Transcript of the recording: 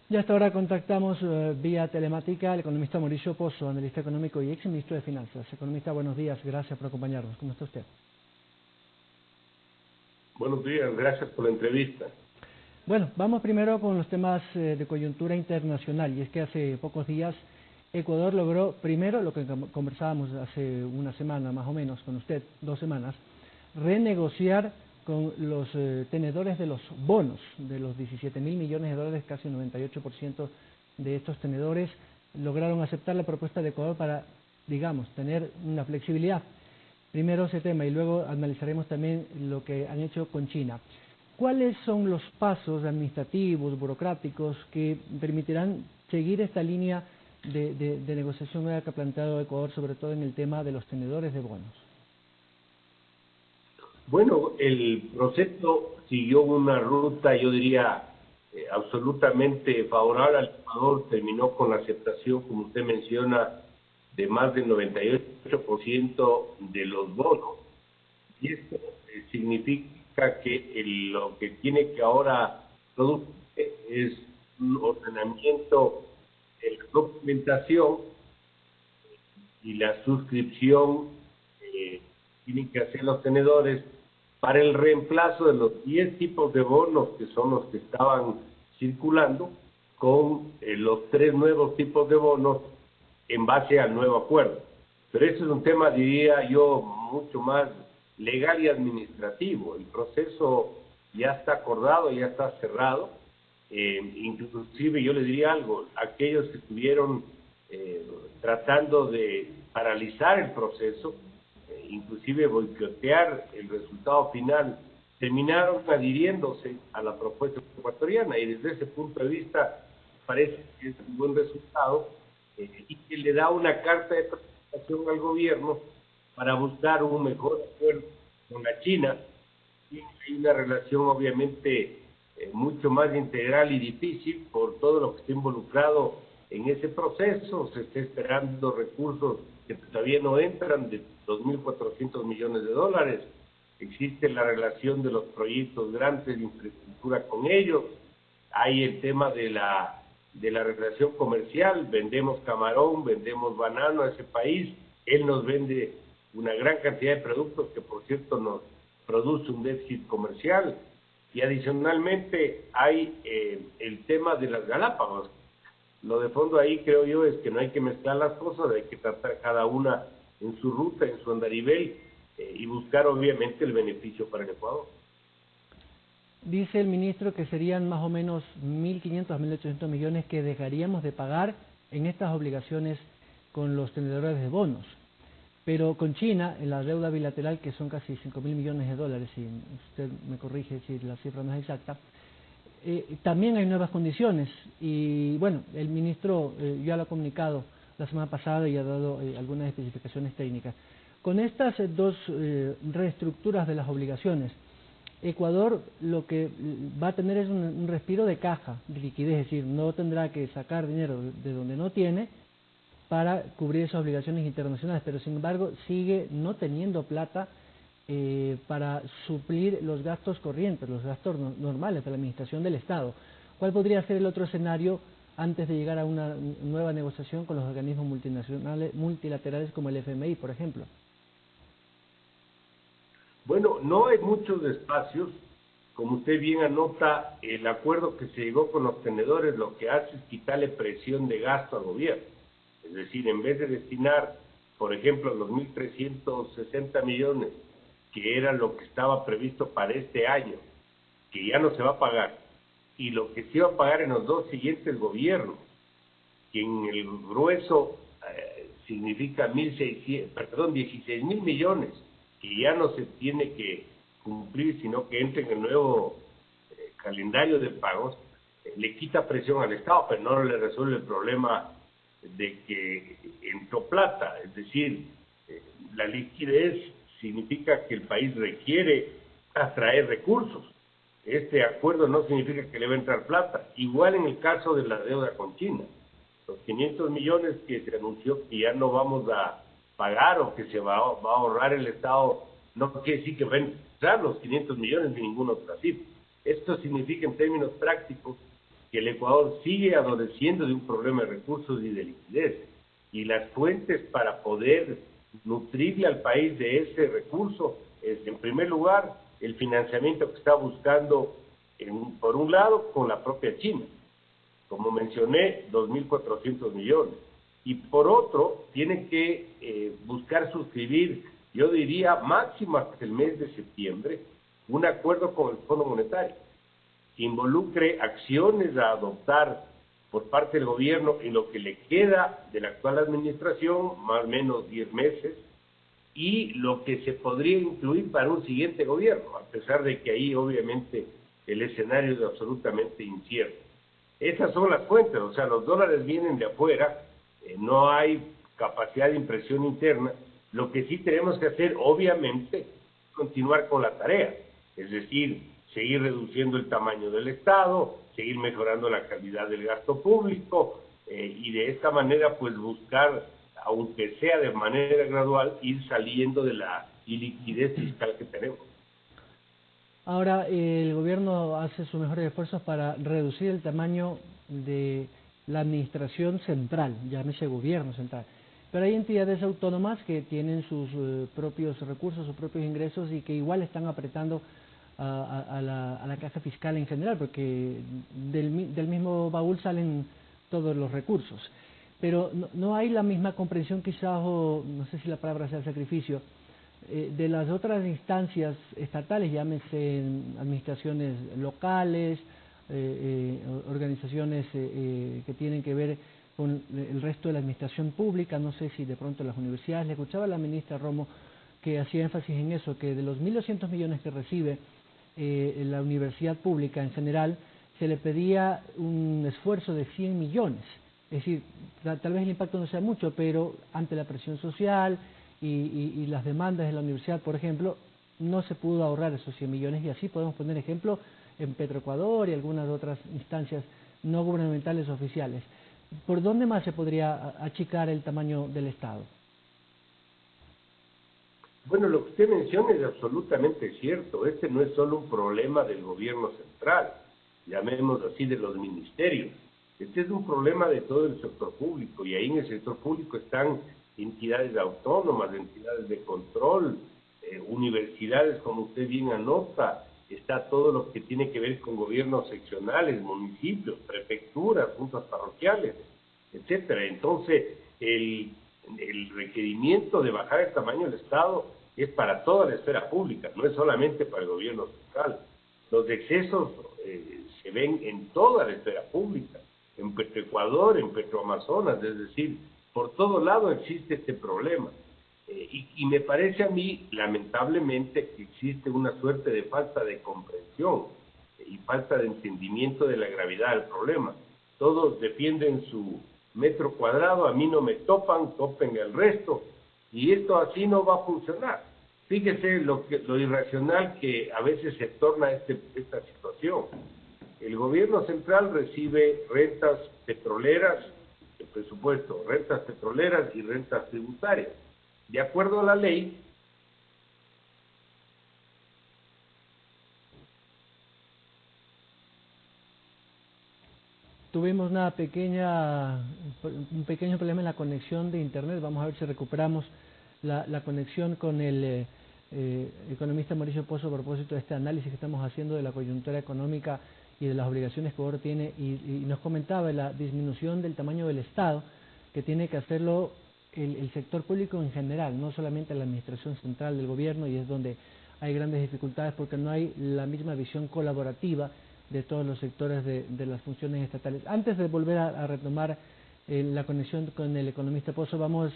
Ya hasta ahora contactamos vía telemática al economista Mauricio Pozo, analista económico y ex ministro de Finanzas. Economista, buenos días, gracias por acompañarnos. ¿Cómo está usted? Buenos días, gracias por la entrevista. Bueno, vamos primero con los temas de coyuntura internacional, y es que hace pocos días Ecuador logró, primero, lo que conversábamos hace una semana más o menos con usted, 2 semanas, renegociar con los tenedores de los bonos, de los 17.000 millones de dólares, casi un 98% de estos tenedores lograron aceptar la propuesta de Ecuador para, digamos, tener una flexibilidad. Primero ese tema y luego analizaremos también lo que han hecho con China. ¿Cuáles son los pasos administrativos, burocráticos que permitirán seguir esta línea de negociación nueva que ha planteado Ecuador, sobre todo en el tema de los tenedores de bonos? Bueno, el proceso siguió una ruta, yo diría, absolutamente favorable al Ecuador. Terminó con la aceptación, como usted menciona, de más del 98% de los bonos. Y esto significa que lo que tiene que ahora producir es un ordenamiento de la documentación y la suscripción tienen que hacer los tenedores para el reemplazo de los 10 tipos de bonos que son los que estaban circulando con los 3 nuevos tipos de bonos en base al nuevo acuerdo. Pero eso es un tema, diría yo, mucho más legal y administrativo. El proceso ya está acordado, ya está cerrado. Inclusive yo le diría algo, aquellos que estuvieron tratando de paralizar el proceso, inclusive boicotear el resultado final, terminaron adhiriéndose a la propuesta ecuatoriana, y desde ese punto de vista parece que es un buen resultado y que le da una carta de presentación al gobierno para buscar un mejor acuerdo con la China. Y hay una relación obviamente mucho más integral y difícil por todo lo que está involucrado en ese proceso. Se está esperando recursos que todavía no entran, de 2.400 millones de dólares. Existe la relación de los proyectos grandes de infraestructura con ellos. Hay el tema de la relación comercial. Vendemos camarón, vendemos banano a ese país. Él nos vende una gran cantidad de productos que, por cierto, nos produce un déficit comercial. Y adicionalmente hay el tema de las Galápagos. Lo de fondo ahí, creo yo, es que no hay que mezclar las cosas, hay que tratar cada una en su ruta, en su andarivel, y buscar obviamente el beneficio para el Ecuador. Dice el ministro que serían más o menos 1.500 a 1.800 millones que dejaríamos de pagar en estas obligaciones con los tenedores de bonos. Pero con China, en la deuda bilateral, que son casi 5.000 millones de dólares, si usted me corrige si la cifra no es exacta, también hay nuevas condiciones. Y bueno, el ministro ya lo ha comunicado la semana pasada y ha dado algunas especificaciones técnicas. Con estas dos reestructuras de las obligaciones, Ecuador lo que va a tener es un respiro de caja, de liquidez, es decir, no tendrá que sacar dinero de donde no tiene para cubrir esas obligaciones internacionales, pero sin embargo sigue no teniendo plata para suplir los gastos corrientes, los gastos normales de la administración del Estado. ¿Cuál podría ser el otro escenario antes de llegar a una nueva negociación con los organismos multinacionales, multilaterales como el FMI, por ejemplo? Bueno, no hay muchos espacios. Como usted bien anota, el acuerdo que se llegó con los tenedores lo que hace es quitarle presión de gasto al gobierno. Es decir, en vez de destinar, por ejemplo, los 1.360 millones, que era lo que estaba previsto para este año, que ya no se va a pagar, y lo que se iba a pagar en los 2 siguientes gobiernos, que en el grueso significa 16.000 millones, que ya no se tiene que cumplir, sino que entre en el nuevo calendario de pagos, le quita presión al Estado, pero no le resuelve el problema de que entró plata. Es decir, la liquidez significa que el país requiere atraer recursos. Este acuerdo no significa que le va a entrar plata. Igual en el caso de la deuda con China. Los 500 millones que se anunció que ya no vamos a pagar o que se va a ahorrar el Estado, no quiere decir que va a entrar los 500 millones ni ninguna otra cifra. Esto significa en términos prácticos que el Ecuador sigue adoleciendo de un problema de recursos y de liquidez, y las fuentes para poder nutrirle al país de ese recurso es, en primer lugar, el financiamiento que está buscando, por un lado, con la propia China, como mencioné, 2.400 millones, y por otro, tiene que buscar suscribir, yo diría, máximo hasta el mes de septiembre, un acuerdo con el Fondo Monetario, que involucre acciones a adoptar por parte del gobierno en lo que le queda de la actual administración, más o menos 10 meses, y lo que se podría incluir para un siguiente gobierno, a pesar de que ahí obviamente el escenario es absolutamente incierto. Esas son las fuentes, o sea, los dólares vienen de afuera, no hay capacidad de impresión interna. Lo que sí tenemos que hacer, obviamente, es continuar con la tarea, es decir, seguir reduciendo el tamaño del Estado, seguir mejorando la calidad del gasto público, y de esta manera pues buscar, aunque sea de manera gradual, ir saliendo de la iliquidez fiscal que tenemos. Ahora, el gobierno hace sus mejores esfuerzos para reducir el tamaño de la administración central, llámese gobierno central. Pero hay entidades autónomas que tienen sus propios recursos, sus propios ingresos y que igual están apretando a la caja fiscal en general, porque del mismo baúl salen todos los recursos. Pero no hay la misma comprensión quizás, o no sé si la palabra sea sacrificio, de las otras instancias estatales, llámese administraciones locales, organizaciones que tienen que ver con el resto de la administración pública, no sé si de pronto las universidades. Le escuchaba a la ministra Romo que hacía énfasis en eso, que de los 1.200 millones que recibe la universidad pública en general, se le pedía un esfuerzo de 100 millones. Es decir, tal vez el impacto no sea mucho, pero ante la presión social y las demandas de la universidad, por ejemplo, no se pudo ahorrar esos 100 millones, y así podemos poner ejemplo en Petroecuador y algunas otras instancias no gubernamentales oficiales. ¿Por dónde más se podría achicar el tamaño del Estado? Bueno, lo que usted menciona es absolutamente cierto. Este no es solo un problema del gobierno central, llamémoslo así, de los ministerios. Este es un problema de todo el sector público, y ahí en el sector público están entidades autónomas, entidades de control, universidades, como usted bien anota, está todo lo que tiene que ver con gobiernos seccionales, municipios, prefecturas, juntas parroquiales, etcétera. Entonces, el requerimiento de bajar el tamaño del Estado es para toda la esfera pública, no es solamente para el gobierno central. Los excesos se ven en toda la esfera pública, en Petroecuador, en Petroamazonas, es decir, por todo lado existe este problema. Y me parece a mí, lamentablemente, que existe una suerte de falta de comprensión y falta de entendimiento de la gravedad del problema. Todos defienden su metro cuadrado, a mí no me topan, topen el resto, y esto así no va a funcionar. Fíjese lo irracional que a veces se torna esta situación. El gobierno central recibe rentas petroleras, el presupuesto, rentas petroleras y rentas tributarias. De acuerdo a la ley, tuvimos un pequeño problema en la conexión de internet. Vamos a ver si recuperamos la conexión con el economista Mauricio Pozo a propósito de este análisis que estamos haciendo de la coyuntura económica y de las obligaciones que Ecuador tiene, y nos comentaba la disminución del tamaño del Estado, que tiene que hacerlo el sector público en general, no solamente la administración central del gobierno, y es donde hay grandes dificultades porque no hay la misma visión colaborativa de todos los sectores de las funciones estatales. Antes de volver a retomar la conexión con el economista Pozo, vamos